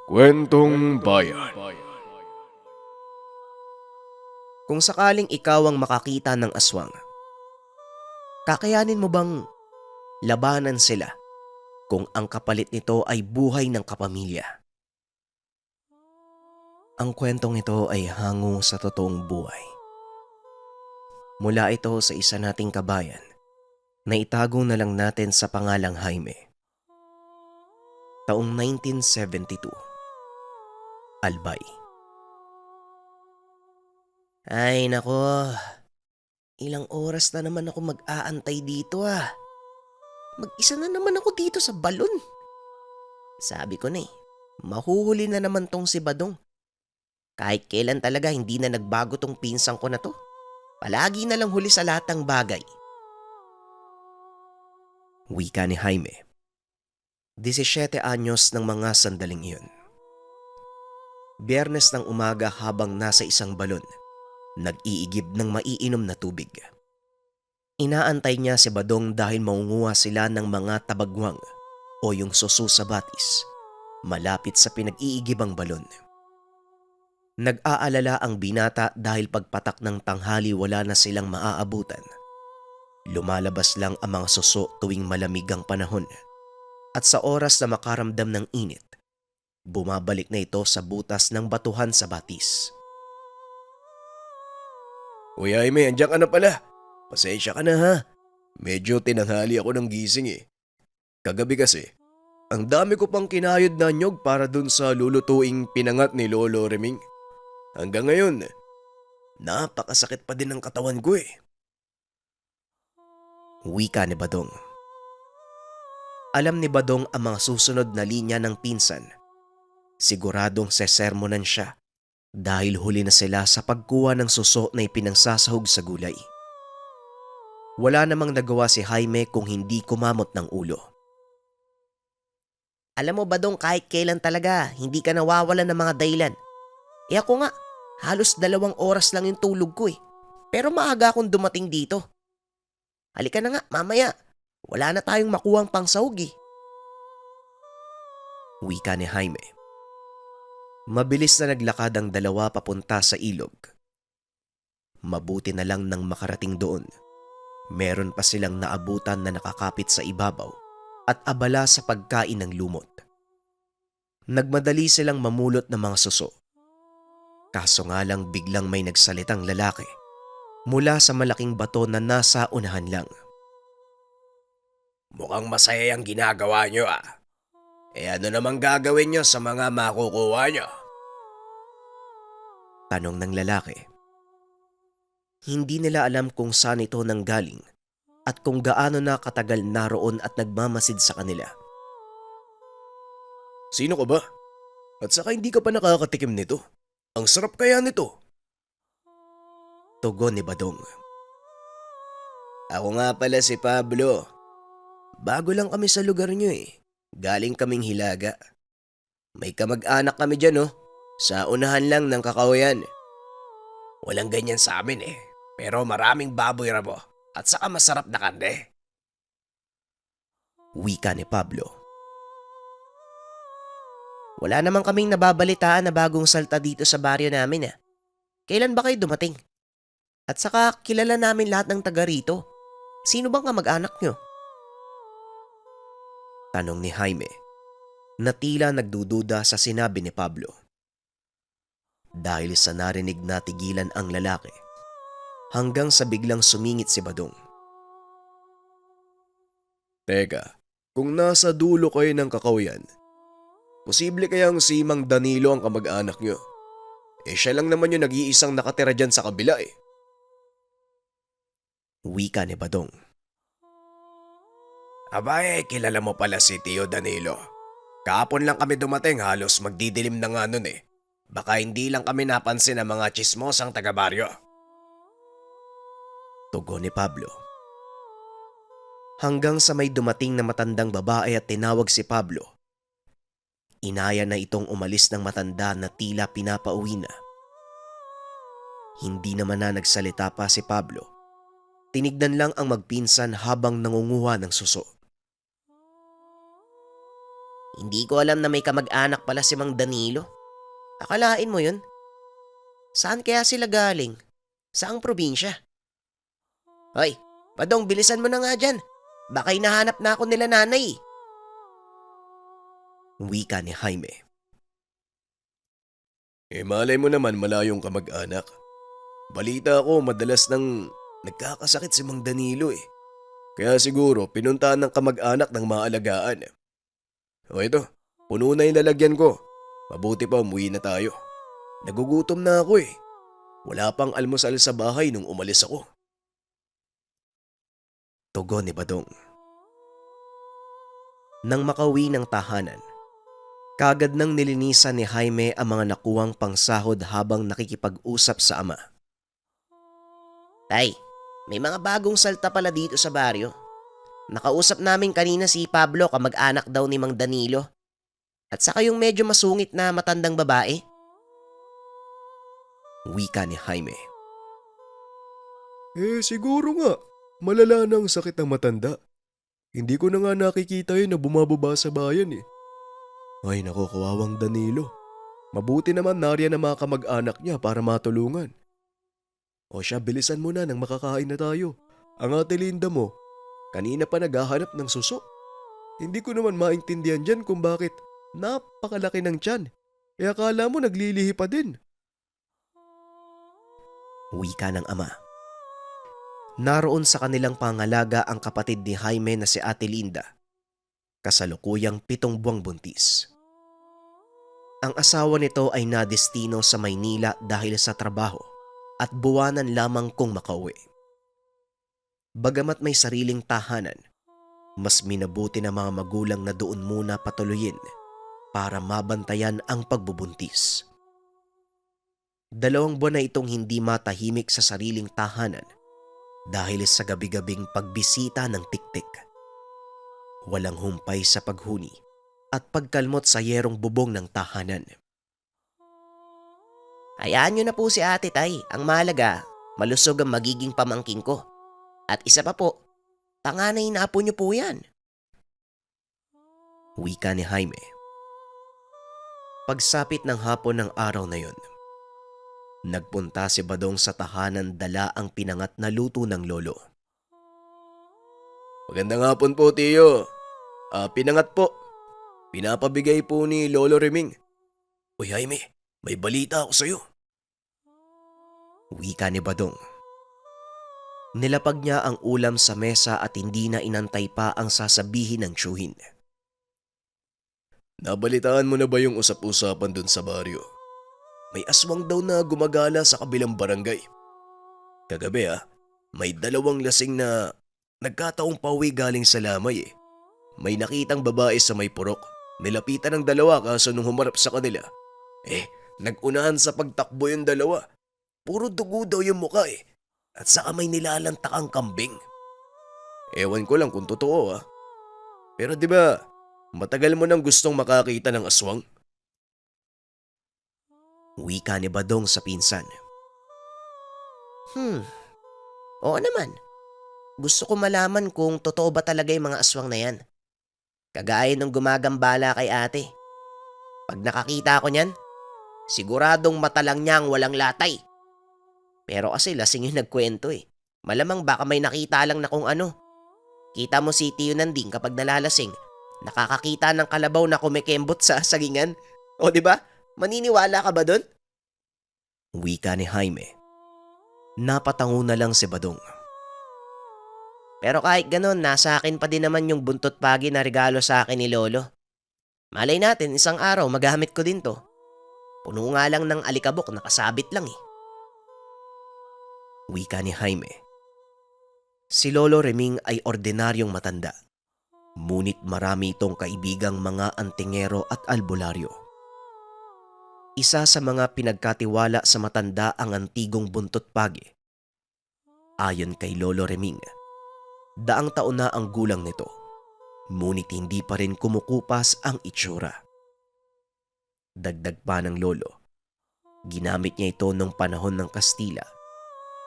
Kwentong Bayan. Kung sakaling ikaw ang makakita ng aswang, kakayanin mo bang labanan sila kung ang kapalit nito ay buhay ng kapamilya? Ang kwentong ito ay hango sa totoong buhay. Mula ito sa isa nating kabayan na itago na lang natin sa pangalang Jaime. Taong 1972, Albay. Ay nako, ilang oras na naman ako mag-aantay dito ah. Mag-isa na naman ako dito sa balon. Sabi ko na mahuhuli na naman tong si Badong. Kahit kailan talaga hindi na nagbago tong pinsang ko na to. Palagi na lang huli sa lahat ng bagay. Wika ni Jaime. 17 anyos ng mga sandaling iyon. Biyernes ng umaga habang nasa isang balon, nag-iigib ng maiinom na tubig. Inaantay niya si Badong dahil maunguha sila ng mga tabagwang o yung susu sa batis malapit sa pinag-iigibang balon. Nag-aalala ang binata dahil pagpatak ng tanghali wala na silang maaabutan. Lumalabas lang ang mga suso tuwing malamig ang panahon at sa oras na makaramdam ng init, bumabalik na ito sa butas ng batuhan sa batis. Uy Jaime, andiyan ka na pala. Pasensya ka na ha. Medyo tinanghali ako ng gising eh. Kagabi kasi, ang dami ko pang kinayod na nyog para dun sa lulutuing pinangat ni Lolo Reming. Hanggang ngayon, napakasakit pa din ng katawan ko eh. Wika ni Badong. Alam ni Badong ang mga susunod na linya ng pinsan. Siguradong sesermonan siya dahil huli na sila sa pagkuha ng suso na ipinangsasahog sa gulay. Wala namang nagawa si Jaime kung hindi kumamot ng ulo. Alam mo Badong, kahit kailan talaga hindi ka nawawalan ng mga dahilan. Ako nga, halos 2 oras lang yung tulog ko eh. Pero maaga akong dumating dito. Halika na nga, mamaya. Wala na tayong makuhang pangsahog eh. Wika ni Jaime. Mabilis na naglakad ang dalawa papunta sa ilog. Mabuti na lang nang makarating doon. Meron pa silang naabutan na nakakapit sa ibabaw at abala sa pagkain ng lumot. Nagmadali silang mamulot ng mga suso. Kaso nga lang biglang may nagsalitang lalaki mula sa malaking bato na nasa unahan lang. Mukhang masaya ang ginagawa nyo ah. Ano namang gagawin nyo sa mga makukuha nyo? Tanong ng lalaki. Hindi nila alam kung saan ito nanggaling at kung gaano na katagal naroon at nagmamasid sa kanila. Sino ka ba? At saka hindi ka pa nakakatikim nito. Ang sarap kaya nito. Tugon ni Badong. Ako nga pala si Pablo. Bago lang kami sa lugar nyo eh. Galing kaming Hilaga. May kamag-anak kami dyan sa unahan lang ng Kakawayan. Walang ganyan sa amin eh. Pero maraming baboy rabo at saka masarap na karne. Wika ni Pablo. Wala naman kaming nababalitaan na bagong salta dito sa baryo namin ah. Kailan ba kayo dumating? At saka kilala namin lahat ng taga rito. Sino bang kamag-anak nyo? Tanong ni Jaime na tila nagdududa sa sinabi ni Pablo. Dahil sa narinig na tigilan ang lalaki hanggang sa biglang sumingit si Badong. Teka, kung nasa dulo kayo ng Kakawayan, posible kayang si Mang Danilo ang kamag-anak nyo. Siya lang naman yung nag-iisang nakatira dyan sa kabila eh. Wika ni Badong. Kilala mo pala si Tio Danilo. Kahapon lang kami dumating, halos magdidilim na nga nun eh. Baka hindi lang kami napansin ng mga chismosang taga-baryo. Tugon ni Pablo. Hanggang sa may dumating na matandang babae at tinawag si Pablo. Inaya na itong umalis ng matanda na tila pinapauwi na. Hindi naman na nagsalita pa si Pablo. Tinignan lang ang magpinsan habang nangunguha ng suso. Hindi ko alam na may kamag-anak pala si Mang Danilo. Akalain mo yun? Saan kaya sila galing? Saang probinsya? Hoy, Badong, bilisan mo na nga dyan. Baka hinahanap na ako nila nanay. Wika ni Jaime. Malay mo naman malayong kamag-anak. Balita ko madalas nang nagkakasakit si Mang Danilo eh. Kaya siguro pinuntahan ng kamag-anak ng maalagaan. O ito, puno na yung lalagyan ko. Mabuti pa umuwi na tayo. Nagugutom na ako eh. Wala pang almusal sa bahay nung umalis ako. Tugon ni Badong. Nang makauwi ng tahanan, kagad nang nilinisan ni Jaime ang mga nakuwang pangsahod habang nakikipag-usap sa ama. Tay, may mga bagong salta pala dito sa baryo. Nakausap namin kanina si Pablo, kamag-anak daw ni Mang Danilo. At saka yung medyo masungit na matandang babae. Wika ni Jaime. Siguro nga. Malala na ang sakit ng matanda. Hindi ko na nga nakikita yun na bumababa sa bayan eh. Ay nako, kawawang Danilo. Mabuti naman nariyan ang mga kamag-anak niya para matulungan. O siya, bilisan mo na nang makakain na tayo. Ang ate Linda mo, kanina pa naghahanap ng suso. Hindi ko naman maintindihan dyan kung bakit napakalaki ng tiyan. E akala mo naglilihi pa din. Wika ng ama. Naroon sa kanilang pangalaga ang kapatid ni Jaime na si Ate Linda, kasalukuyang 7 buwang buntis. Ang asawa nito ay nadestino sa Maynila dahil sa trabaho at buwanan lamang kung makauwi. Bagamat may sariling tahanan, mas minabuti ng mga magulang na doon muna patuloyin para mabantayan ang pagbubuntis. 2 buwan na itong hindi matahimik sa sariling tahanan dahil sa gabi-gabing pagbisita ng tiktik. Walang humpay sa paghuni at pagkalmot sa yerong bubong ng tahanan. Hayaan nyo na po si ate, tay. Ang mahalaga, malusog ang magiging pamangking ko. At isa pa po, panganay na apo nyo po yan. Wika ni Jaime. Pagsapit ng hapon ng araw na yon, nagpunta si Badong sa tahanan dala ang pinangat na luto ng lolo. Magandang hapon po, Tiyo. Pinangat po. Pinapabigay po ni Lolo Reming. Uy, Jaime, may balita ako sa'yo. Wika ni Badong. Nilapag niya ang ulam sa mesa at hindi na inantay pa ang sasabihin ng tiyuhin. Nabalitaan mo na ba yung usap-usapan dun sa baryo? May aswang daw na gumagala sa kabilang barangay. Kagabi may 2 lasing na nagkataong pauwi galing sa lamay eh. May nakitang babae sa may purok. Nilapitan ng 2 kaso nung humarap sa kanila. Nag-unahan sa pagtakbo yung 2. Puro dugo daw yung muka eh. At saka may nilalantak ang kambing. Ewan ko lang kung totoo. Pero di ba matagal mo nang gustong makakita ng aswang? Wika ni Badong sa pinsan. Oo naman. Gusto ko malaman kung totoo ba talaga yung mga aswang na yan. Kagaya nung gumagambala kay ate. Pag nakakita ko niyan, siguradong mata lang niyang walang latay. Pero kasi lasing yung nagkwento eh. Malamang baka may nakita lang na kung ano. Kita mo si Tiyo Nanding kapag nalalasing, nakakakita ng kalabaw na kumikembot sa sagingan. O di ba? Maniniwala ka ba dun? Wika ni Jaime. Napatango na lang si Badong. Pero kahit ganon, nasa akin pa din naman yung buntot pagi na regalo sa akin ni Lolo. Malay natin, isang araw magamit ko din to. Puno nga lang ng alikabok, nakasabit lang eh. Wika ni Jaime. Si Lolo Reming ay ordinaryong matanda. Ngunit marami itong kaibigang mga antingero at albularyo. Isa sa mga pinagkatiwala sa matanda ang antigong buntot pagi. Ayon kay Lolo Reming, 10 taon na ang gulang nito, ngunit hindi pa rin kumukupas ang itsura. Dagdag pa ng lolo, ginamit niya ito nung panahon ng Kastila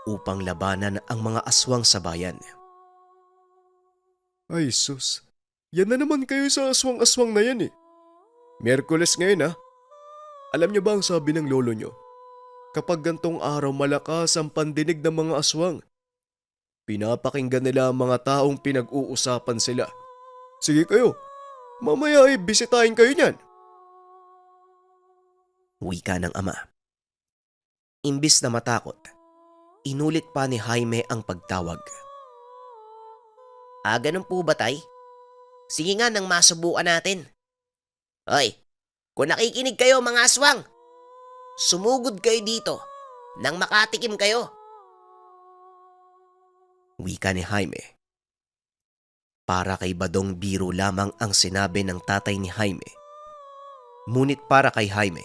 upang labanan ang mga aswang sa bayan. Ay sus, yan na naman kayo sa aswang-aswang na yan eh. Miyerkules ngayon ha. Alam niyo ba ang sabi ng lolo niyo? Kapag gantong araw malakas ang pandinig ng mga aswang. Pinapakinggan nila ang mga taong pinag-uusapan sila. Sige kayo, mamaya ay bisitahin kayo niyan. Wika ng ama. Imbis na matakot, inulit pa ni Jaime ang pagtawag. Ganun po ba, tay? Sige nga nang masubukan natin. Hoy, kung nakikinig kayo mga aswang, sumugod kayo dito nang makatikim kayo. Wika ni Jaime. Para kay Badong biro lamang ang sinabi ng tatay ni Jaime. Ngunit para kay Jaime,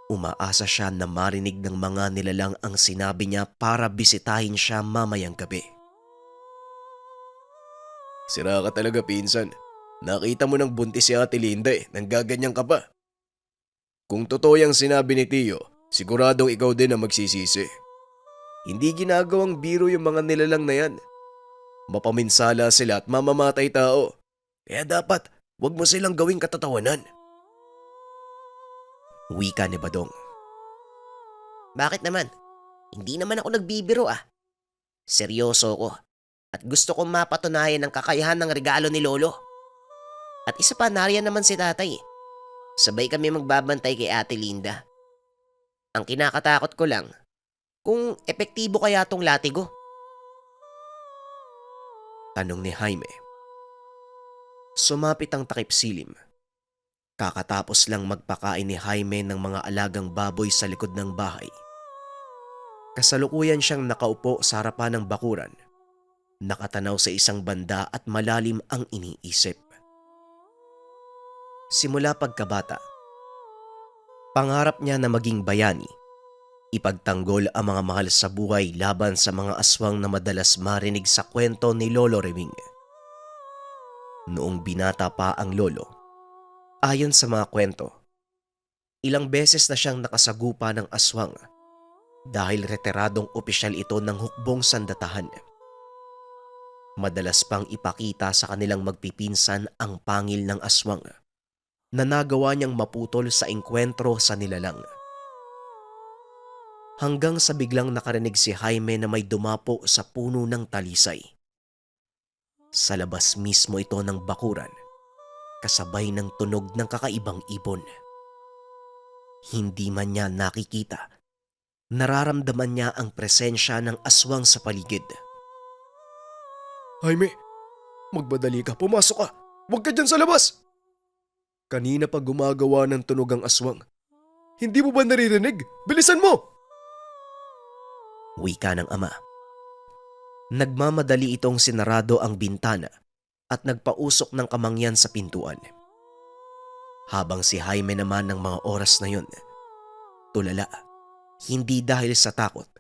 umaasa siya na marinig ng mga nilalang ang sinabi niya para bisitahin siya mamayang gabi. Sira ka talaga pinsan. Nakita mo ng buntis si Ate Linda nang gaganyan ka pa. Kung totoo yung sinabi ni Tio, siguradong ikaw din ang magsisisi. Hindi ginagawang biro yung mga nilalang na yan. Mapaminsala sila at mamamatay tao. Kaya dapat, wag mo silang gawing katatawanan. Wika ni Badong. Bakit naman? Hindi naman ako nagbibiro Seryoso ko at gusto kong mapatunayan ang kakayahan ng regalo ni Lolo. At isa pa, nariyan naman si tatay. Sabay kami magbabantay kay Ate Linda. Ang kinakatakot ko lang, kung epektibo kaya tong latigo. Tanong ni Jaime. Sumapit ang takip silim. Kakatapos lang magpakain ni Jaime ng mga alagang baboy sa likod ng bahay. Kasalukuyan siyang nakaupo sa harapan ng bakuran. Nakatanaw sa isang banda at malalim ang iniisip. Simula pagkabata, pangarap niya na maging bayani, ipagtanggol ang mga mahal sa buhay laban sa mga aswang na madalas marinig sa kwento ni Lolo Reming. Noong binata pa ang lolo, ayon sa mga kwento, ilang beses na siyang nakasagupa ng aswang dahil retiradong opisyal ito ng hukbong sandatahan. Madalas pang ipakita sa kanilang magpipinsan ang pangil ng aswang na nagawa niyang maputol sa engkwentro sa nilalang. Hanggang sa biglang nakarinig si Jaime na may dumapo sa puno ng talisay. Sa labas mismo ito ng bakuran, kasabay ng tunog ng kakaibang ibon. Hindi man niya nakikita, nararamdaman niya ang presensya ng aswang sa paligid. Jaime, magbadali ka, pumasok ka. Huwag ka dyan sa labas. Kanina pa gumagawa ng tunog ang aswang. Hindi mo ba naririnig? Bilisan mo! Wika ng ama. Nagmamadali itong sinarado ang bintana at nagpausok ng kamangyan sa pintuan. Habang si Jaime naman ng mga oras na yun, tulala, hindi dahil sa takot,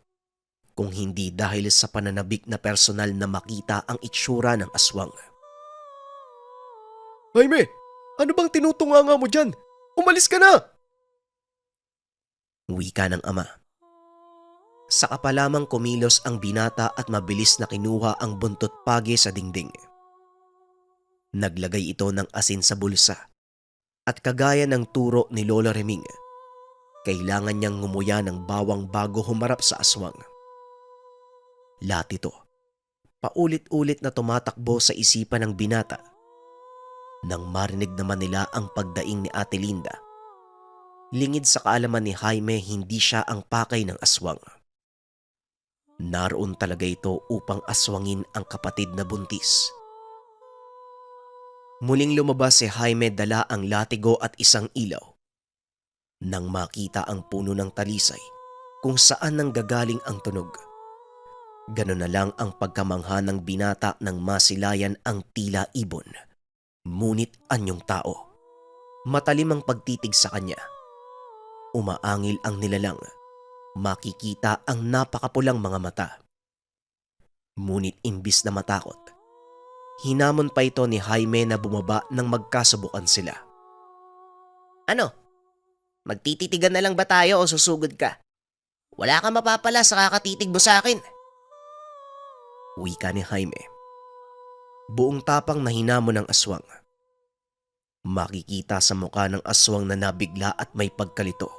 kung hindi dahil sa pananabik na personal na makita ang itsura ng aswang. Jaime, ano bang tinutunganga mo dyan? Umalis ka na! Wika ng ama. Saka pa lamang kumilos ang binata at mabilis na kinuha ang buntot pagi sa dingding. Naglagay ito ng asin sa bulsa at kagaya ng turo ni Lola Reming, kailangan niyang ngumuya ng bawang bago humarap sa aswang. Lahat ito, paulit-ulit na tumatakbo sa isipan ng binata. Nang marinig naman nila ang pagdaing ni Ate Linda, lingid sa kaalaman ni Jaime hindi siya ang pakay ng aswang. Naroon talaga ito upang aswangin ang kapatid na buntis. Muling lumabas si Jaime dala ang latigo at isang ilaw. Nang makita ang puno ng talisay kung saan nanggagaling ang tunog, ganon na lang ang pagkamangha ng binata nang masilayan ang tila ibon. Ngunit anyong tao. Matalim ang pagtitig sa kanya. Umaangil ang nilalang. Makikita ang napakapulang mga mata. Ngunit imbis na matakot, hinamon pa ito ni Jaime na bumaba nang magkasubukan sila. Ano? Magtititigan na lang ba tayo o susugod ka? Wala kang mapapala sa kakatitig mo sa akin. Wika ni Jaime. Buong tapang na hinamon ng aswang. Makikita sa mukha ng aswang na nabigla at may pagkalito.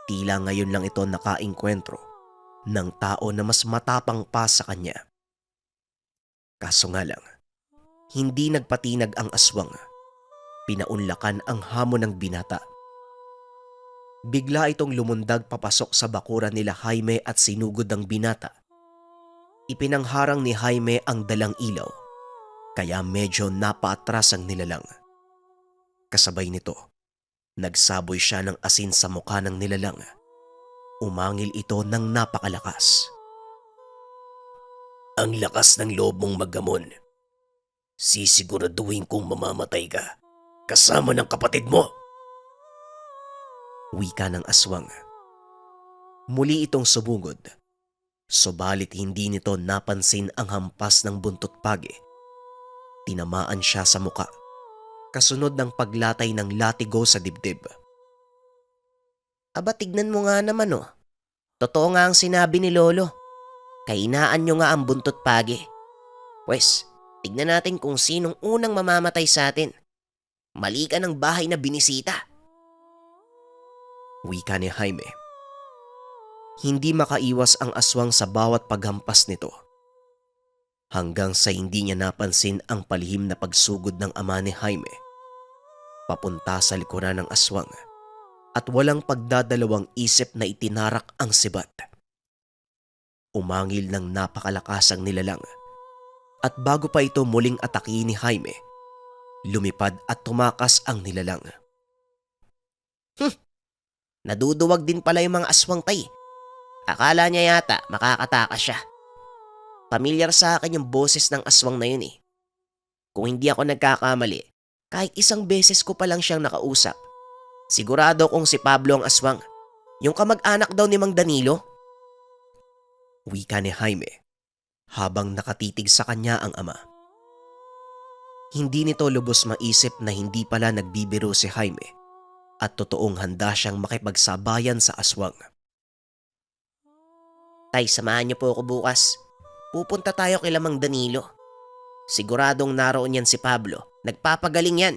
Tila ngayon lang ito nakaengkwentro ng tao na mas matapang pa sa kanya. Kaso nga lang, hindi nagpatinag ang aswang. Pinaunlakan ang hamon ng binata. Bigla itong lumundag papasok sa bakuran nila Jaime at sinugod ang binata. Ipinangharang ni Jaime ang dalang ilaw, kaya medyo napaatras ang nilalang. Kasabay nito, nagsaboy siya ng asin sa mukha ng nilalang. Umangil ito ng napakalakas. Ang lakas ng loob mong maggamon. Sisiguraduhin kong mamamatay ka. Kasama ng kapatid mo. Wika ng aswang. Muli itong subungod. Subalit hindi nito napansin ang hampas ng buntot pagi. Tinamaan siya sa muka, kasunod ng paglatay ng latigo sa dibdib. Aba, tignan mo nga naman oh. Totoo nga ang sinabi ni Lolo. Kainaan nyo nga ang buntot pagi. Pwes, tignan natin kung sinong unang mamamatay sa atin. Mali ka ng bahay na binisita. Wika ni Jaime. Hindi makaiwas ang aswang sa bawat paghampas nito. Hanggang sa hindi niya napansin ang palihim na pagsugod ng ama ni Jaime. Papunta sa likuran ng aswang at walang pagdadalawang isip na itinarak ang sibat. Umangil ng napakalakas ang nilalang at bago pa ito muling atakihin ni Jaime, lumipad at tumakas ang nilalang. Naduduwag din pala yung mga aswang tay. Akala niya yata makakatakas siya. Pamilyar sa akin yung boses ng aswang na yun eh. Kung hindi ako nagkakamali, kahit isang beses ko pa lang siyang nakausap. Sigurado kong si Pablo ang aswang. Yung kamag-anak daw ni Mang Danilo. Wika ni Jaime habang nakatitig sa kanya ang ama. Hindi nito lubos maisip na hindi pala nagbibiro si Jaime at totoong handa siyang makipagsabayan sa aswang. Tay, samahan niyo po ako bukas. Pupunta tayo kay Mang Danilo. Siguradong naroon yan si Pablo. Nagpapagaling yan.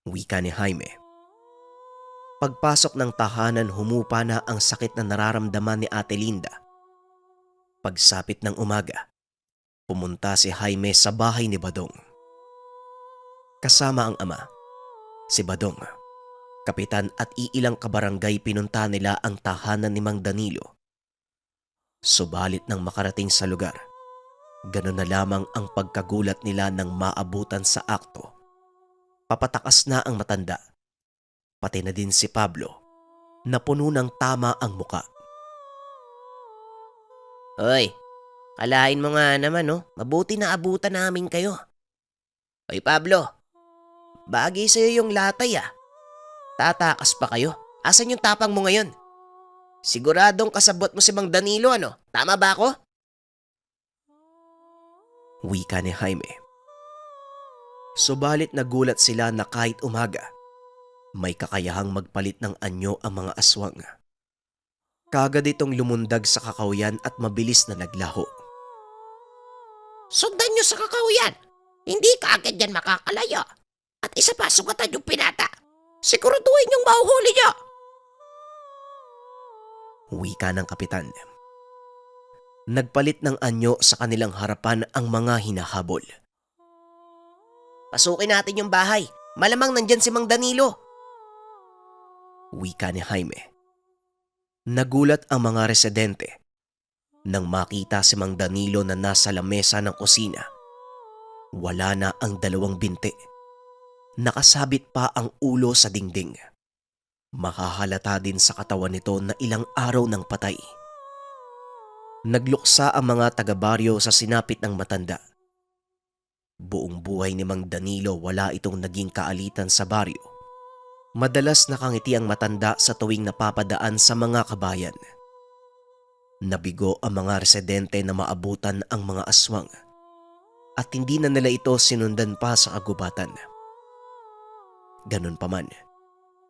Wika ni Jaime. Pagpasok ng tahanan, humupa na ang sakit na nararamdaman ni Ate Linda. Pagsapit ng umaga, pumunta si Jaime sa bahay ni Badong. Kasama ang ama, si Badong, kapitan at iilang kabarangay, pinunta nila ang tahanan ni Mang Danilo. Subalit nang makarating sa lugar, gano'n na lamang ang pagkagulat nila nang maabutan sa akto. Papatakas na ang matanda, pati na din si Pablo na puno ng tama ang muka. Hoy, kalain mo nga naman oh, mabuti na abutan namin kayo. Hoy Pablo, bagay sa'yo yung latay ah. Tatakas pa kayo? Asan yung tapang mo ngayon? Siguradong kasabot mo si Mang Danilo ano? Tama ba ako? Wika ni Jaime. Subalit nagulat sila na kahit umaga, may kakayahang magpalit ng anyo ang mga aswang. Kagad itong lumundag sa kakahuyan at mabilis na naglaho. Sundan nyo sa kakahuyan! Hindi ka agad yan makakalaya. At isa pa, sugatan yung pinata. Siguraduhin yung mahuhuli nyo! Wika ng kapitan. Nagpalit ng anyo sa kanilang harapan ang mga hinahabol. Pasukin natin yung bahay. Malamang nandyan si Mang Danilo. Wika ni Jaime. Nagulat ang mga residente nang makita si Mang Danilo na nasa lamesa ng kusina. Wala na ang dalawang binti. Nakasabit pa ang ulo sa dingding. Makahalata din sa katawan nito na ilang araw ng patay. Nagluksa ang mga taga-baryo sa sinapit ng matanda. Buong buhay ni Mang Danilo wala itong naging kaalitan sa baryo. Madalas nakangiti ang matanda sa tuwing napapadaan sa mga kabayan. Nabigo ang mga residente na maabutan ang mga aswang at hindi na nila ito sinundan pa sa kagubatan. Ganun pa man,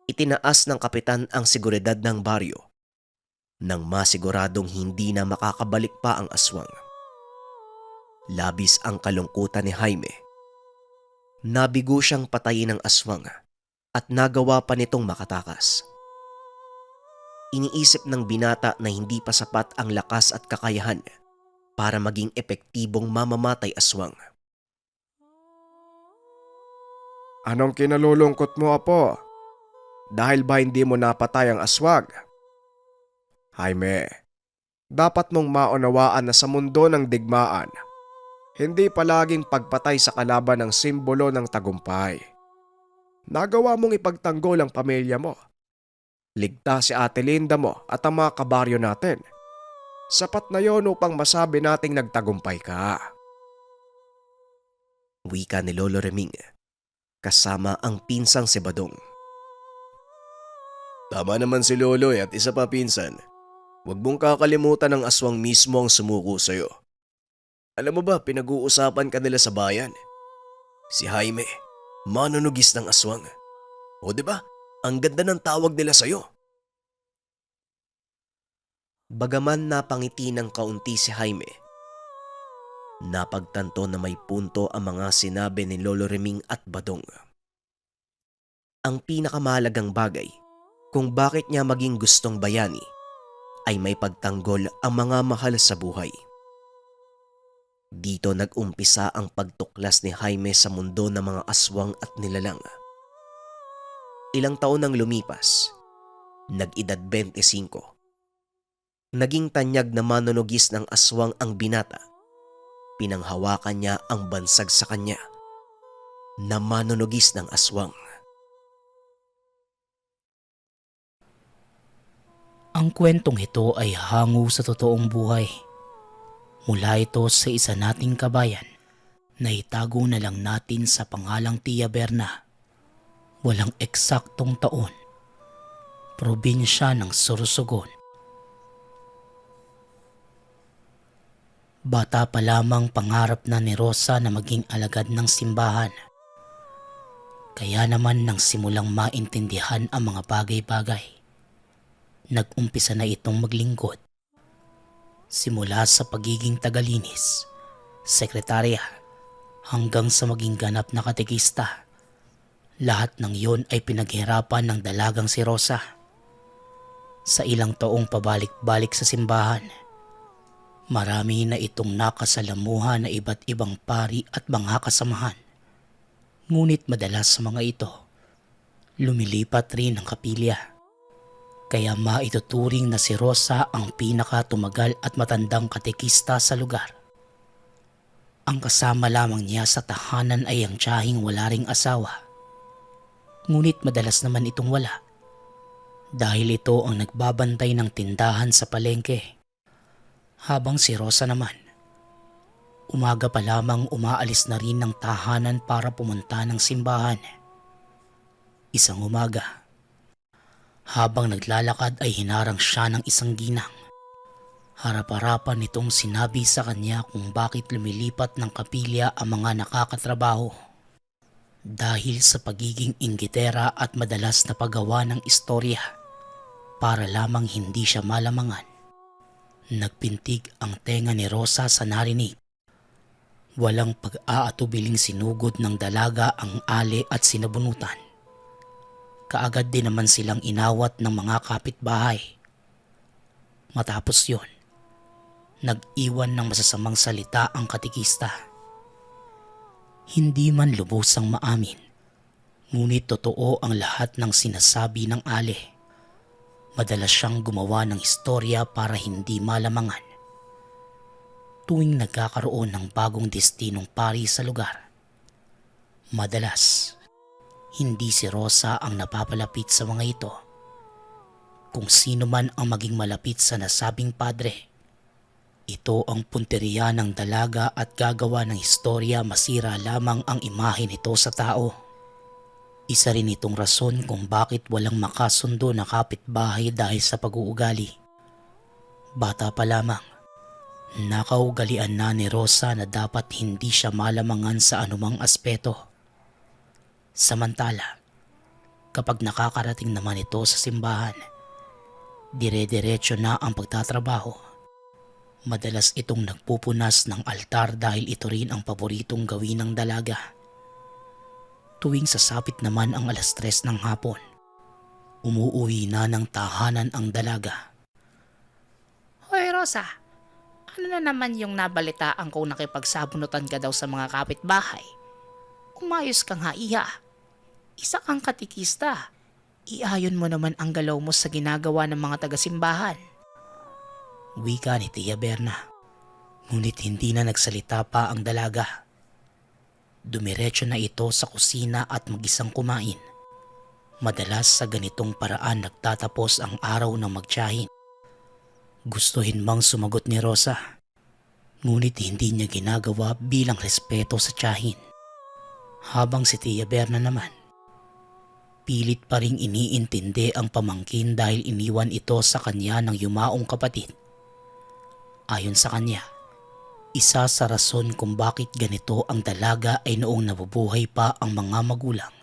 itinaas ng kapitan ang seguridad ng baryo nang masiguradong hindi na makakabalik pa ang aswang. Labis ang kalungkutan ni Jaime Nabigo siyang patayin ng aswang at nagawa pa nitong makatakas. Iniisip ng binata na hindi pa sapat ang lakas at kakayahan para maging epektibong mamamatay aswang. Anong kinalulungkot mo, Apo? Dahil ba hindi mo napatay ang aswag? Jaime, dapat mong maunawaan na sa mundo ng digmaan, hindi palaging pagpatay sa kalaban ang simbolo ng tagumpay. Nagawa mong ipagtanggol ang pamilya mo. Ligtas si Ate Linda mo at ang mga kabaryo natin. Sapat na yon upang masabi nating nagtagumpay ka. Wika ni Lolo Reming kasama ang pinsang si Badong. Tama naman si Lolo at isa pa pinsan. Huwag mong kakalimutan ng aswang mismo ang sumuko sa'yo. Alam mo ba, pinag-uusapan ka nila sa bayan. Si Jaime, manunugis ng aswang. O di ba? Ang ganda ng tawag nila sa'yo. Bagaman napangiti ng kaunti si Jaime, napagtanto na may punto ang mga sinabi ni Lolo Reming at Badong. Ang pinakamahalagang bagay kung bakit niya maging gustong bayani ay may pagtanggol ang mga mahal sa buhay. Dito nag-umpisa ang pagtuklas ni Jaime sa mundo ng mga aswang at nilalang. Ilang taon nang lumipas, nag-edad 25. Naging tanyag na manunugis ng aswang ang binata. Pinanghawakan niya ang bansag sa kanya na manunugis ng aswang. Ang kwentong ito ay hango sa totoong buhay. Mula ito sa isa nating kabayan na itago na lang natin sa pangalang Tia Berna. Walang eksaktong taon. Probinsya ng Sorsogon. Bata pa lamang pangarap na ni Rosa na maging alagad ng simbahan. Kaya naman nang simulang maintindihan ang mga bagay-bagay, nag-umpisa na itong maglingkod. Simula sa pagiging tagalinis, sekretarya, hanggang sa maging ganap na katekista. Lahat ng iyon ay pinaghirapan ng dalagang si Rosa. Sa ilang taong pabalik-balik sa simbahan, marami na itong nakasalamuhan na iba't ibang pari at mga kasamahan. Ngunit madalas sa mga ito, lumilipat rin ang kapilya. Kaya maituturing na si Rosa ang pinakatumagal at matandang katekista sa lugar. Ang kasama lamang niya sa tahanan ay ang tiyahing wala ring asawa. Ngunit madalas naman itong wala. Dahil ito ang nagbabantay ng tindahan sa palengke. Habang si Rosa naman, umaga pa lamang umaalis na rin ng tahanan para pumunta ng simbahan. Isang umaga, habang naglalakad ay hinarang siya ng isang ginang. Harap-harapan nitong sinabi sa kanya kung bakit lumilipat ng kapilya ang mga nakakatrabaho. Dahil sa pagiging inggitera at madalas na paggawa ng istorya para lamang hindi siya malamangan. Nagpintig ang tenga ni Rosa sa narinig. Walang pag-aatubiling sinugod ng dalaga ang ale at sinabunutan. Kaagad din naman silang inawat ng mga kapitbahay. Matapos yon, nag-iwan ng masasamang salita ang katekista. Hindi man lubusang maamin, ngunit totoo ang lahat ng sinasabi ng ale. Madalas siyang gumawa ng istorya para hindi malamangan. Tuwing nagkakaroon ng bagong destinong pari sa lugar, madalas hindi si Rosa ang napapalapit sa mga ito. Kung sino man ang maging malapit sa nasabing padre, ito ang punteriya ng dalaga at gagawa ng istorya masira lamang ang imahe nito sa tao. Isa rin itong rason kung bakit walang makasundo na kapitbahay dahil sa pag-uugali. Bata pa lamang, nakaugalian na ni Rosa na dapat hindi siya malamangan sa anumang aspeto. Samantala, kapag nakakarating naman ito sa simbahan, dire-diretso na ang pagtatrabaho. Madalas itong nagpupunas ng altar dahil ito rin ang paboritong gawin ng dalaga. Tuwing sasapit naman ang 3:00 ng hapon, umuuwi na ng tahanan ang dalaga. Hoy Rosa, ano na naman yung nabalitaan kong nakipagsabunutan ka daw sa mga kapitbahay? Umayos ka nga iya. Isa kang katikista. Iayon mo naman ang galaw mo sa ginagawa ng mga taga-simbahan. Wika ni Tia Berna. Ngunit hindi na nagsalita pa ang dalaga. Dumiretso na ito sa kusina at mag-isang kumain. Madalas sa ganitong paraan nagtatapos ang araw ng magtiyahin. Gustuhin mang sumagot ni Rosa, ngunit hindi niya ginagawa bilang respeto sa tiyahin. Habang si Tia Berna naman, pilit pa ring iniintindi ang pamangkin dahil iniwan ito sa kanya ng yumaong kapatid. Ayon sa kanya, isa sa rason kung bakit ganito ang dalaga ay noong nabubuhay pa ang mga magulang,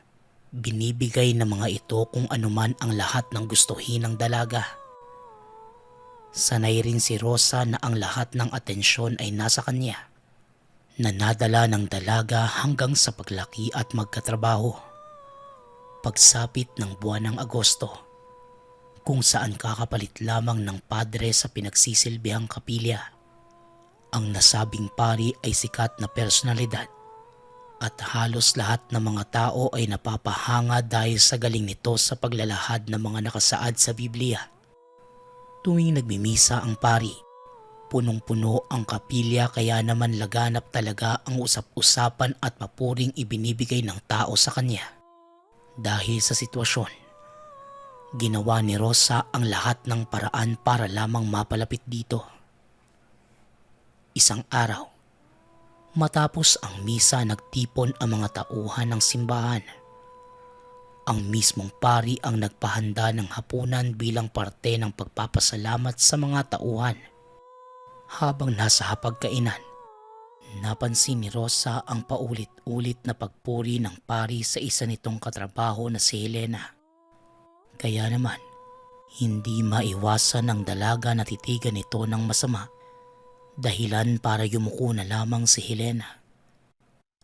binibigay ng mga ito kung anuman ang lahat ng gustuhin ng dalaga. Sanay rin si Rosa na ang lahat ng atensyon ay nasa kanya, na nadala ng dalaga hanggang sa paglaki at magkatrabaho. Pagsapit ng buwan ng Agosto, kung saan kakapalit lamang ng padre sa pinagsisilbihang kapilya, ang nasabing pari ay sikat na personalidad at halos lahat ng mga tao ay napapahanga dahil sa galing nito sa paglalahad ng mga nakasaad sa Biblia. Tuwing nagmimisa ang pari, punong-puno ang kapilya kaya naman laganap talaga ang usap-usapan at papuring ibinibigay ng tao sa kanya. Dahil sa sitwasyon, ginawa ni Rosa ang lahat ng paraan para lamang mapalapit dito. Isang araw, matapos ang misa nagtipon ang mga tauhan ng simbahan. Ang mismong pari ang nagpahanda ng hapunan bilang parte ng pagpapasalamat sa mga tauhan. Habang nasa hapagkainan, napansin ni Rosa ang paulit-ulit na pagpuri ng pari sa isa nitong katrabaho na si Helena. Kaya naman, hindi maiwasan ng dalaga na titigan ito ng masama, dahilan para yumuko na lamang si Helena.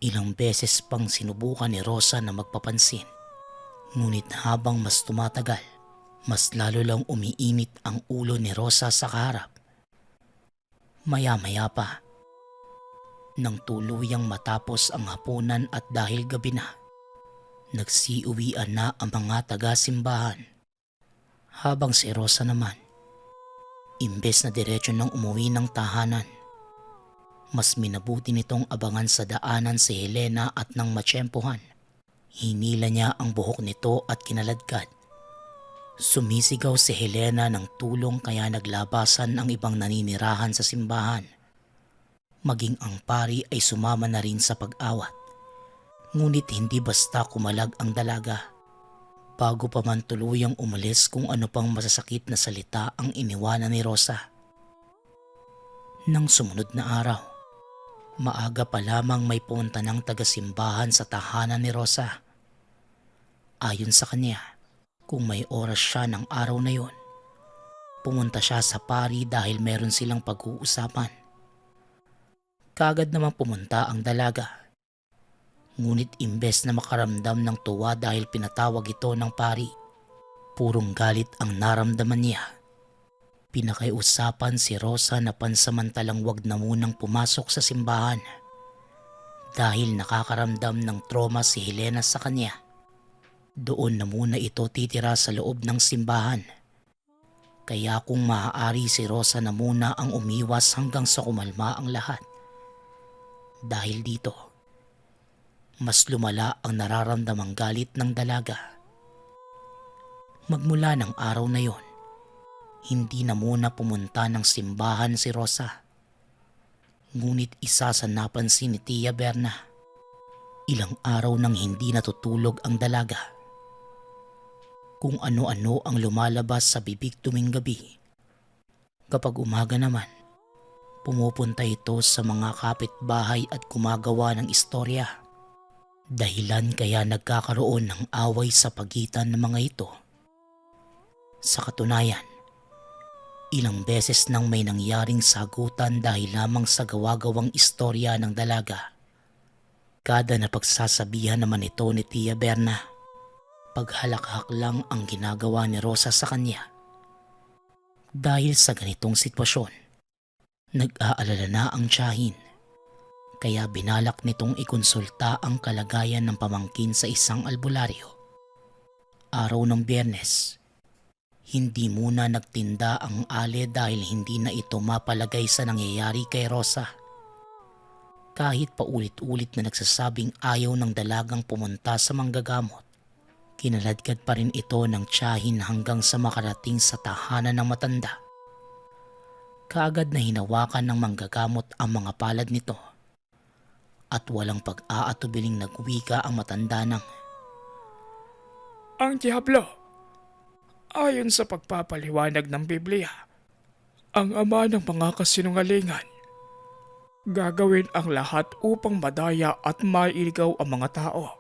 Ilang beses pang sinubukan ni Rosa na magpapansin. Ngunit habang mas tumatagal, mas lalo lang umiinit ang ulo ni Rosa sa kaharap. Maya-maya pa, nang tuluyang matapos ang hapunan at dahil gabi na, nagsiuwian na ang mga taga-simbahan. Habang si Rosa naman, imbes na diretso nang umuwi ng tahanan, mas minabuti nitong abangan sa daanan si Helena at nang matsyempohan, hinila niya ang buhok nito at kinaladkad. Sumisigaw si Helena ng tulong kaya naglabasan ang ibang naninirahan sa simbahan. Maging ang pari ay sumama na rin sa pag-awat. Ngunit hindi basta kumalag ang dalaga. Bago pa man tuluyang umalis kung ano pang masasakit na salita ang iniwanan ni Rosa. Nang sumunod na araw, maaga pa lamang may punta ng taga-simbahan sa tahanan ni Rosa. Ayon sa kanya, kung may oras siya ng araw na yon, pumunta siya sa pari dahil meron silang pag-uusapan. Kaagad namang pumunta ang dalaga. Ngunit imbes na makaramdam ng tuwa dahil pinatawag ito ng pari, purong galit ang naramdaman niya. Pinakiusapan si Rosa na pansamantalang wag na munang pumasok sa simbahan dahil nakakaramdam ng trauma si Helena sa kanya. Doon na muna ito titira sa loob ng simbahan. Kaya kung maaari si Rosa na muna ang umiwas hanggang sa kumalma ang lahat. Dahil dito, mas lumala ang nararamdamang galit ng dalaga. Magmula ng araw na yon, hindi na muna pumunta ng simbahan si Rosa. Ngunit isa sa napansin ni Tia Berna, ilang araw nang hindi natutulog ang dalaga. Kung ano-ano ang lumalabas sa bibig tuwing gabi. Kapag umaga naman, pumupunta ito sa mga kapitbahay at gumagawa ng istorya. Dahilan kaya nagkakaroon ng away sa pagitan ng mga ito. Sa katunayan, ilang beses nang may nangyaring sagutan dahil lamang sa gawa-gawang istorya ng dalaga. Delikada na pagsasabihan naman ito ni Tia Berna. Paghalakhak lang ang ginagawa ni Rosa sa kanya. Dahil sa ganitong sitwasyon, nag-aalala na ang tiyahin. Kaya binalak nitong ikonsulta ang kalagayan ng pamangkin sa isang albularyo. Araw ng Biyernes, hindi muna nagtinda ang Ale dahil hindi na ito mapalagay sa nangyayari kay Rosa. Kahit paulit-ulit na nagsasabing ayaw ng dalagang pumunta sa manggagamot, kinaladkad pa rin ito ng tiyahin hanggang sa makarating sa tahanan ng matanda. Kaagad na hinawakan ng manggagamot ang mga palad nito at walang pag-aatubiling nagwika ang matanda ng, Ang Diablo, ayon sa pagpapaliwanag ng Biblia, ang ama ng mga kasinungalingan, gagawin ang lahat upang madaya at mailigaw ang mga tao.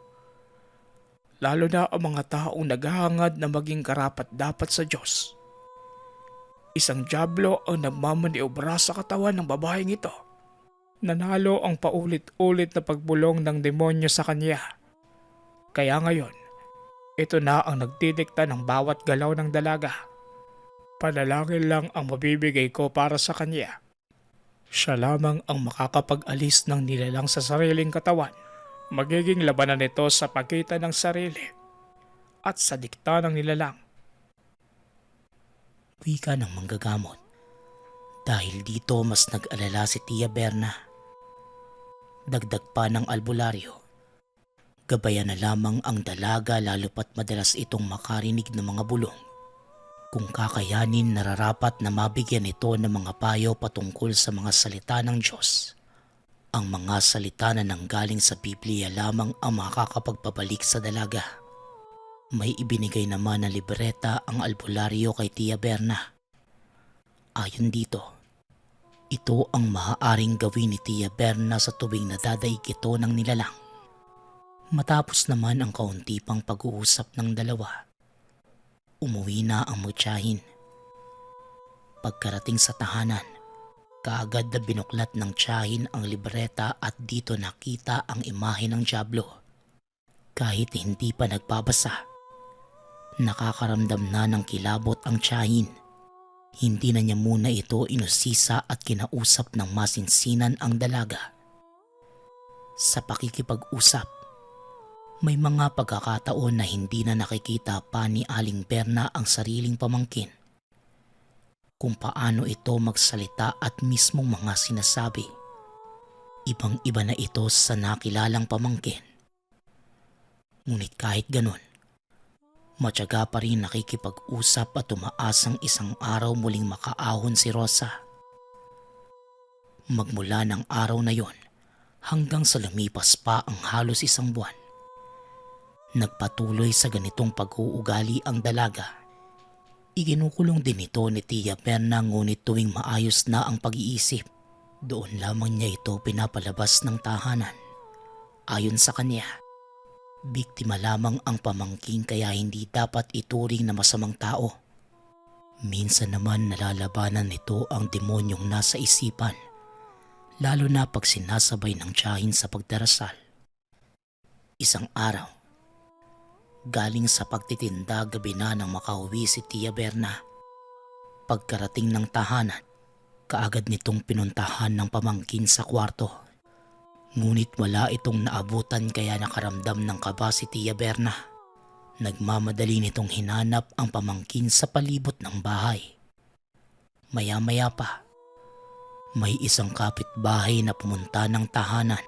Lalo na ang mga taong naghahangad na maging karapat-dapat sa Diyos. Isang Diablo ang nagmamaniobra sa katawan ng babaeng ito. Nanalo ang paulit-ulit na pagbulong ng demonyo sa kanya. Kaya ngayon, ito na ang nagdidikta ng bawat galaw ng dalaga. Panalangin lang ang mabibigay ko para sa kanya. Siya lamang ang makakapag-alis ng nilalang sa sariling katawan. Magiging labanan nito sa pagitan ng sarili at sa dikta ng nilalang. wika ng manggagamot. Dahil dito mas nag-alala si Tia Berna. Dagdag pa ng albularyo. Gabayan na lamang ang dalaga lalo pat madalas itong makarinig ng mga bulong. Kung kakayanin, nararapat na mabigyan ito ng mga payo patungkol sa mga salita ng Diyos. Ang mga salita na nanggaling sa Biblia lamang ang makakapagpabalik sa dalaga. May ibinigay naman na libreta ang albularyo kay Tia Berna. Ayon dito, ito ang maaaring gawin ni Tia Berna sa tuwing nadadaig ito ng nilalang. Matapos naman ang kaunti pang pag-uusap ng dalawa, umuwi na ang mutyahin. Pagkarating sa tahanan, kaagad na binuklat ng tiyahin ang libreta at dito nakita ang imahe ng Diablo. Kahit hindi pa nagbabasa, nakakaramdam na ng kilabot ang tiyahin. Hindi na niya muna ito inusisa at kinausap ng masinsinan ang dalaga. Sa pakikipag-usap, may mga pagkakataon na hindi na nakikita pa ni Aling Berna ang sariling pamangkin. Kung paano ito magsalita at mismong mga sinasabi, ibang-iba na ito sa nakilalang pamangkin. Ngunit kahit ganun, matyaga pa rin nakikipag-usap at umaasang isang araw muling makaahon si Rosa. Magmula ng araw na yon hanggang sa lumipas pa ang halos isang buwan, nagpatuloy sa ganitong pag-uugali ang dalaga. Iginukulong din ito ni Tia Berna ngunit tuwing maayos na ang pag-iisip, doon lamang niya ito pinapalabas ng tahanan. Ayon sa kanya, biktima lamang ang pamangkin kaya hindi dapat ituring na masamang tao. Minsan naman nalalabanan nito ang demonyong nasa isipan, lalo na pag sinasabay ng tiyahin sa pagdarasal. Isang araw, galing sa pagtitinda gabi na nang makauwi si Tia Berna. Pagkarating ng tahanan, kaagad nitong pinuntahan ng pamangkin sa kwarto. Ngunit wala itong naabutan kaya nakaramdam ng kaba si Tia Berna. Nagmamadali nitong hinanap ang pamangkin sa palibot ng bahay. Maya-maya pa, may isang kapitbahay na pumunta ng tahanan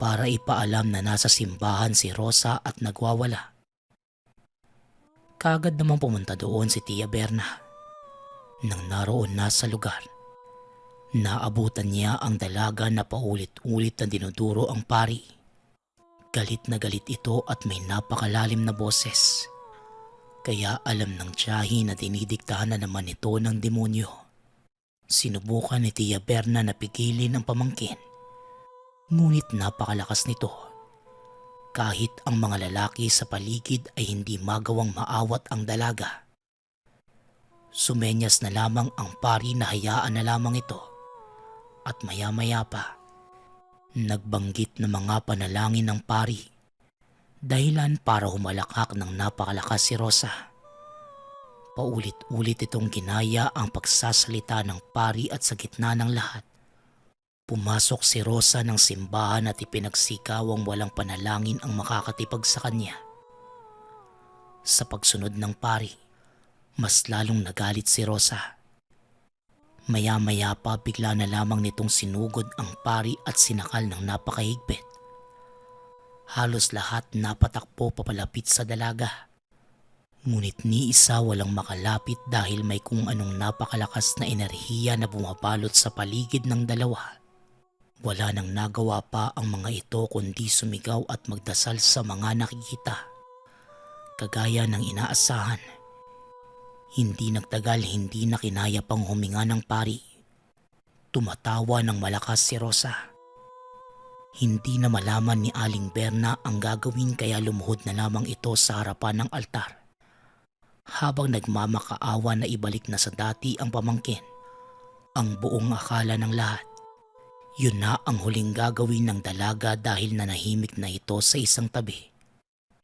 para ipaalam na nasa simbahan si Rosa at nagwawala. Kaagad namang pumunta doon si Tia Berna. Nang naroon na sa lugar, naabutan niya ang dalaga na paulit-ulit na dinuduro ang pari. Galit na galit ito at may napakalalim na boses. Kaya alam ng tiyahin na dinidiktahan na naman ito ng demonyo. Sinubukan ni Tia Berna na pigilin ang pamangkin. Ngunit napakalakas nito. Kahit ang mga lalaki sa paligid ay hindi magawang maawat ang dalaga. Sumenyas na lamang ang pari na hayaan na lamang ito. At maya-maya pa, Nagbanggit ng mga panalangin ng pari, dahilan para humalakak ng napakalakas si Rosa. Paulit-ulit itong ginaya ang pagsasalita ng pari at sa gitna ng lahat, pumasok si Rosa ng simbahan at ipinagsikawang walang panalangin ang makakatipag sa kanya. Sa pagsunod ng pari, mas lalong nagalit si Rosa. Maya-maya pa bigla na lamang nitong sinugod ang pari at sinakal ng napakahigpit. Halos lahat napatakbo papalapit sa dalaga. Ngunit ni isa walang makalapit dahil may kung anong napakalakas na enerhiya na bumabalot sa paligid ng dalawa. Wala nang nagawa pa ang mga ito kundi sumigaw at magdasal sa mga nakikita. Kagaya ng inaasahan, hindi nagtagal hindi na kinaya pang huminga ng pari. Tumatawa ng malakas si Rosa. Hindi na malaman ni Aling Berna ang gagawin kaya lumuhod na lamang ito sa harapan ng altar. Habang nagmamakaawa na ibalik na sa dati ang pamangkin, ang buong akala ng lahat, yun na ang huling gagawin ng dalaga dahil nanahimik na ito sa isang tabi.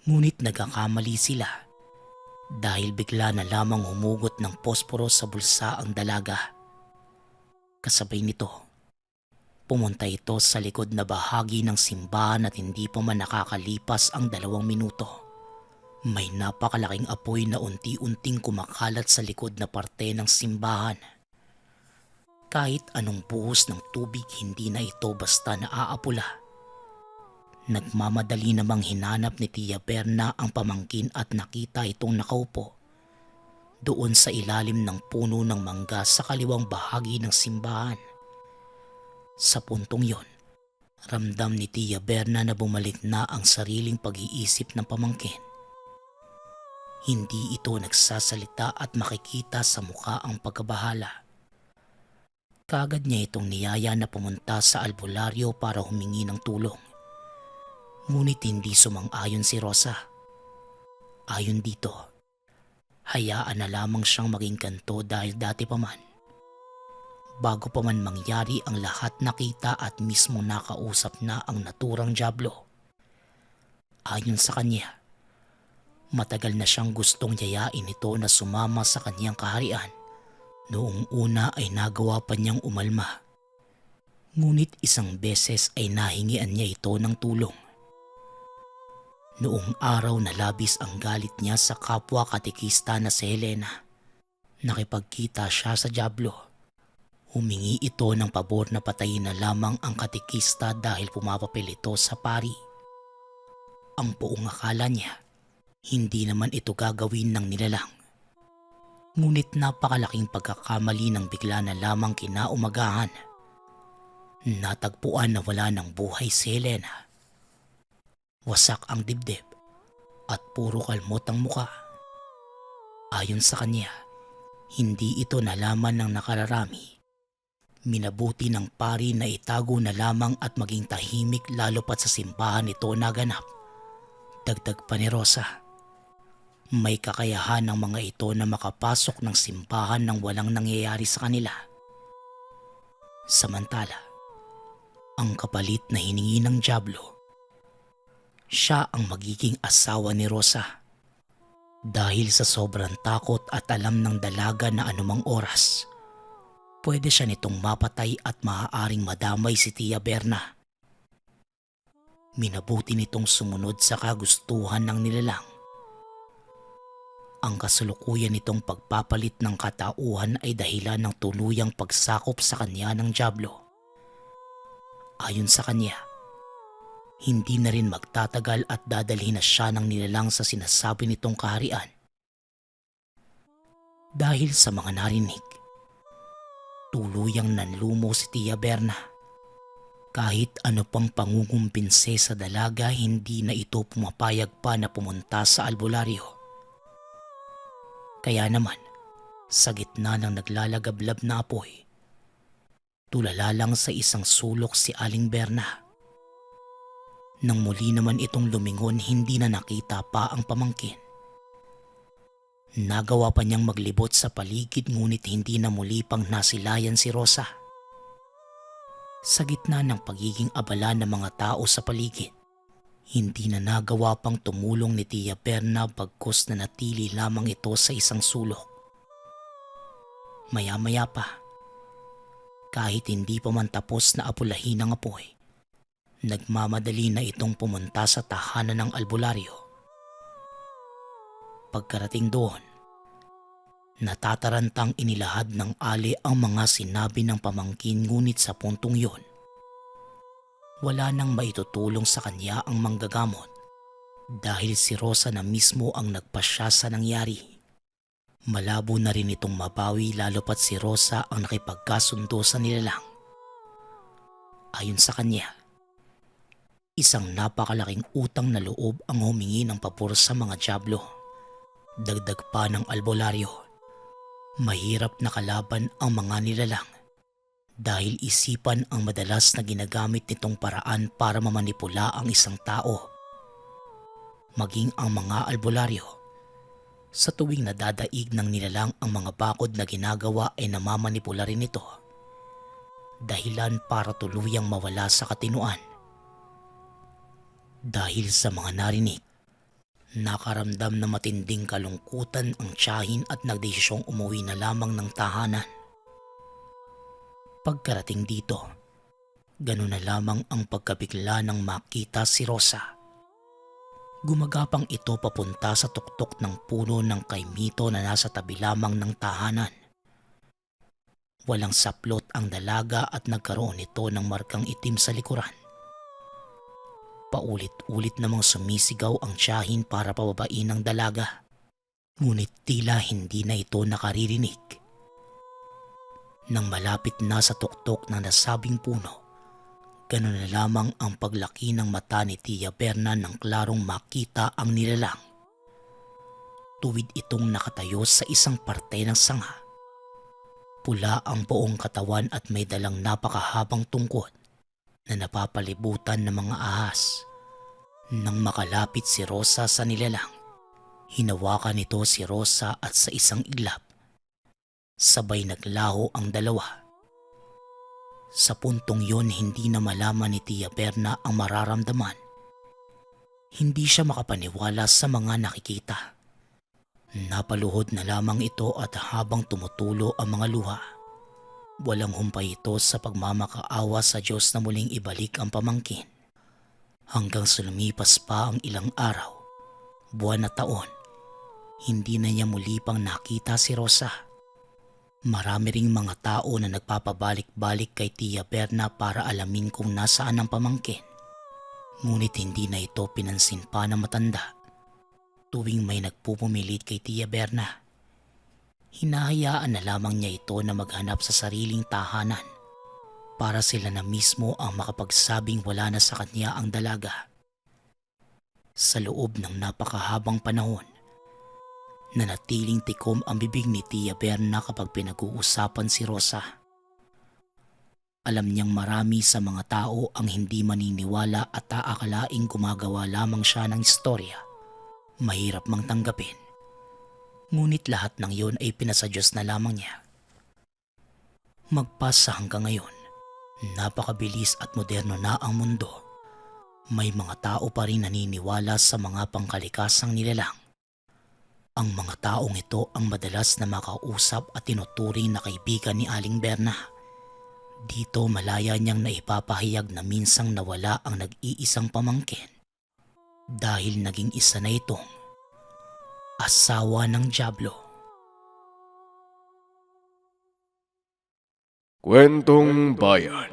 Ngunit nagkakamali sila dahil bigla na lamang humugot ng posporo sa bulsa ang dalaga. Kasabay nito, pumunta ito sa likod na bahagi ng simbahan at hindi pa man nakakalipas ang 2 minuto. May napakalaking apoy na unti-unting kumakalat sa likod na parte ng simbahan. Kahit anong buhos ng tubig hindi na ito basta naaapula. Nagmamadali namang hinanap ni Tia Berna ang pamangkin at nakita itong nakaupo doon sa ilalim ng puno ng mangga sa kaliwang bahagi ng simbahan. Sa puntong yon, ramdam ni Tia Berna na bumalik na ang sariling pag-iisip ng pamangkin. Hindi ito nagsasalita at makikita sa muka ang pagkabahala. Kaagad niya itong niyaya na pumunta sa albularyo para humingi ng tulong. Ngunit hindi sumang-ayon si Rosa. Ayon dito, hayaan na lamang siyang maging ganito dahil dati pa man. Bago pa man mangyari ang lahat nakita at mismo nakausap na ang naturang dyablo. Ayon sa kanya, matagal na siyang gustong yayain ito na sumama sa kanyang kaharian. Noong una ay nagawa pa niyang umalma. Ngunit isang beses ay nahingian niya ito ng tulong. Noong araw na labis ang galit niya sa kapwa katekista na si Helena. Nakipagkita siya sa dyablo. Humingi ito ng pabor na patayin na lamang ang katekista dahil pumapapil ito sa pari. Ang buong akala niya, hindi naman ito gagawin ng nilalang. Ngunit napakalaking pagkakamali ng bigla na lamang kinaumagahan. Natagpuan na wala ng buhay si Helena. Wasak ang dibdib at puro kalmot ang muka. Ayon sa kanya, hindi ito nalaman ng nakararami. Minabuti ng pari na itago na lamang at maging tahimik lalo pat sa simbahan ito naganap. Dagdag pa ni Rosa, may kakayahan ng mga ito na makapasok ng simbahan nang walang nangyayari sa kanila. Samantala, ang kapalit na hiningi ng dyablo, siya ang magiging asawa ni Rosa. Dahil sa sobrang takot at alam ng dalaga na anumang oras, pwede siya nitong mapatay at maaaring madamay si Tia Berna. Minabuti nitong sumunod sa kagustuhan ng nilalang. Ang kasalukuyan nitong pagpapalit ng katauhan ay dahilan ng tuluyang pagsakop sa kanya ng dyablo. Ayon sa kanya, hindi na rin magtatagal at dadalhin na siya ng nilalang sa sinasabi nitong kaharian. Dahil sa mga narinig, tuluyang nanlumo si Tia Berna. Kahit ano pang pangungumbinse sa dalaga, hindi na ito pumapayag pa na pumunta sa albularyo. Kaya naman, sa gitna ng naglalagablab na apoy, tulala lang sa isang sulok si Aling Berna. Nang muli naman itong lumingon, hindi na nakita pa ang pamangkin. Nagawa pa niyang maglibot sa paligid ngunit hindi na muli pang nasilayan si Rosa. Sa gitna ng pagiging abala ng mga tao sa paligid, hindi na nagawa pang tumulong ni Tia Berna bagkus na natili lamang ito sa isang sulok. Maya-maya pa, kahit hindi pa man tapos na apulahin ang apoy, nagmamadali na itong pumunta sa tahanan ng albularyo. Pagkarating doon, natatarantang inilahad ng Ali ang mga sinabi ng pamangkin, ngunit sa puntong yon, wala nang maitutulong sa kanya ang manggagamot dahil si Rosa na mismo ang nagpasya sa nangyari. Malabo na rin itong mabawi lalo pat si Rosa ang nakipagkasundo sa nilalang. Ayon sa kanya, isang napakalaking utang na loob ang humingi ng pabor sa mga dyablo. Dagdag pa ng albularyo, mahirap na kalaban ang mga nilalang dahil isipan ang madalas na ginagamit nitong paraan para mamanipula ang isang tao. Maging ang mga albularyo, sa tuwing nadadaig ng nilalang ang mga bakod na ginagawa ay namamanipula rin ito. Dahilan para tuluyang mawala sa katinuan. Dahil sa mga narinig, nakaramdam na matinding kalungkutan ang tiyahin at nagdesisyong umuwi na lamang ng tahanan. Pagkarating dito, ganun na lamang ang pagkabigla nang makita si Rosa. Gumagapang ito papunta sa tuktok ng puno ng kaimito na nasa tabi lamang ng tahanan. Walang saplot ang dalaga at nagkaroon ito ng markang itim sa likuran. Paulit-ulit namang sumisigaw ang tiyahin para pababain ang dalaga, ngunit tila hindi na ito nakaririnig. Nang malapit na sa tuktok ng nasabing puno, ganun na lamang ang paglaki ng mata ni Tia Berna nang klarong makita ang nilalang. Tuwid itong nakatayo sa isang parte ng sanga. Pula ang buong katawan at may dalang napakahabang tungkod na napapalibutan ng mga ahas. Nang makalapit si Rosa sa nilalang, hinawakan nito si Rosa at sa isang iglap, sabay naglaho ang dalawa. Sa puntong yon, hindi na malaman ni Tia Berna ang mararamdaman. Hindi siya makapaniwala sa mga nakikita. Napaluhod na lamang ito at habang tumutulo ang mga luha, walang humpay ito sa pagmamakaawa sa Diyos na muling ibalik ang pamangkin. Hanggang sa lumipas pa ang ilang araw, buwan na taon, hindi na niya muli pang nakita si Rosa. Marami ring mga tao na nagpapabalik-balik kay Tia Berna para alamin kung nasaan ang pamangkin. Ngunit hindi na ito pinansin pa ng matanda. Tuwing may nagpupumilit kay Tia Berna, hinahayaan na lamang niya ito na maghanap sa sariling tahanan para sila na mismo ang makapagsabing wala na sa kanya ang dalaga. Sa loob ng napakahabang panahon, nanatiling tikom ang bibig ni Tia Berna kapag pinag-uusapan si Rosa. Alam niyang marami sa mga tao ang hindi maniniwala at aakalaing gumagawa lamang siya ng istorya. Mahirap mang tanggapin. Ngunit lahat ng iyon ay pinasadyos na lamang niya. Magpasa hanggang ngayon, napakabilis at moderno na ang mundo. May mga tao pa rin naniniwala sa mga pangkalikasang nilalang. Ang mga taong ito ang madalas na makausap at tinuturing na kaibigan ni Aling Berna. Dito malaya niyang naipapahayag na minsang nawala ang nag-iisang pamangkin dahil naging isa na itong asawa ng dyablo. Kwentong Bayan.